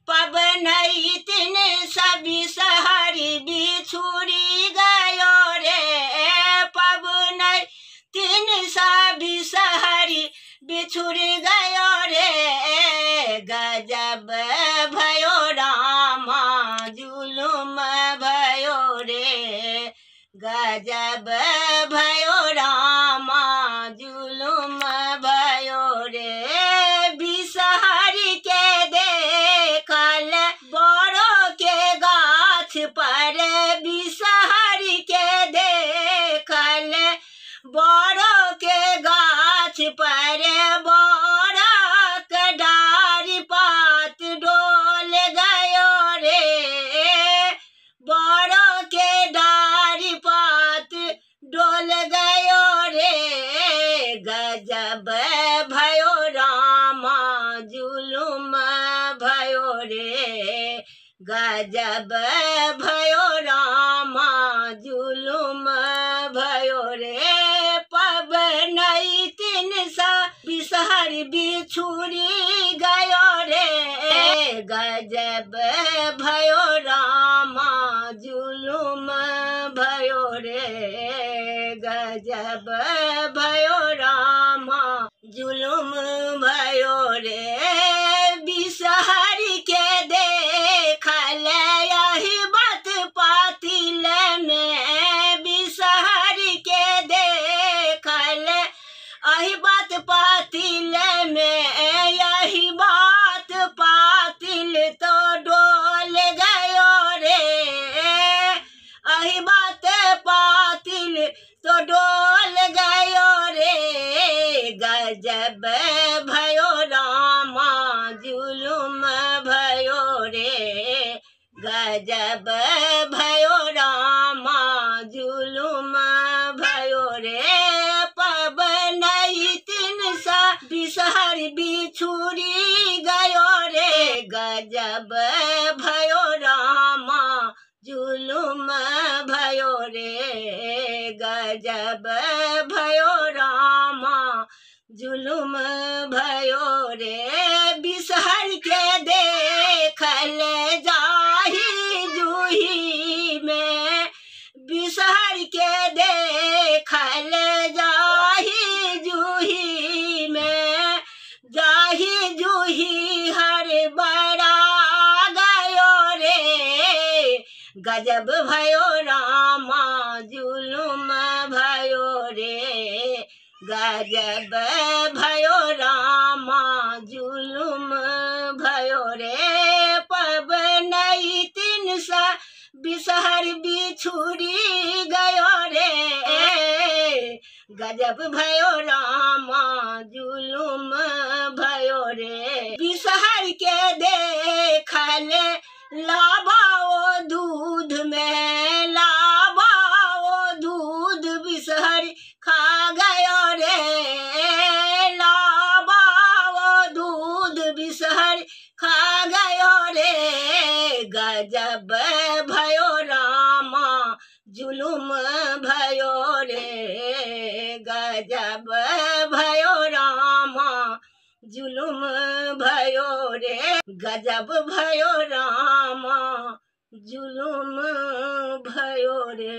पवनई तीन सभी सहरी बिछुड़ी गयो रे। पवनई तीन सभी सहरी बिछुड़ी गयो रे। गजब भयो रामा जुलुम भयो रे। गजब भयो रामा जुलुम भयो रे। बिसहरी के देखल बड़ो के गाछ पर। बिसहरी के देखल बड़ो के गाछ पर। बड़क डारी पात डोल गयो रे। बड़ो के डारी पात डोल गयो रे। गजब भयो रामा जुलुम भयो रे। गजब भयो रामा जुलुम भयो रे। पवनई तीन सा बिसहरी बिछुड़ी गयो रे। गजब भयो रामा जुलुम भयो रे। गजब भयो रामा जुलुम भयो रे। बिसहरी के देखल यही बात पातिल में। बिसहरी के देखल यही बात पातिल में। यही बात पातिल तो डोल गयो रे। यही बात पातिल तो डोल गयो रे। गजब भयो रामा जुलुम भयो रे। गजब भयो रामा जुलुम भयो रे। पवनई तीन सा बिसहरी बिछुड़ी गयो रे। गजब भयो रामा जुलुम भयो रे। गजब भयो रामा जुलुम भयो रे। बिसहरी के देखल जाही जूही में। बिसहरी के देखल जाही जूही में। जाही जूही हर बड़ा गयो रे। गजब भयो रामा जुलुम भयो रे। गजब भयो रामा जुलुम भयो रे। पवनई तीन सा बिसहरी बिछुड़ी गयो रे। गजब भयो रामा जुलुम भयो रे। बिसहरी के देखल लाबाओ दूध में। लाबाओ दूध बिसहरी खा गयो रे। लाबाओ दूध बिसहरी खा गयो रे। गजब भयो रामा जुलुम भयो रे। गजब भयो रामा जुलुम भयो रे। गजब भयो रामा जुलुम भयो रे।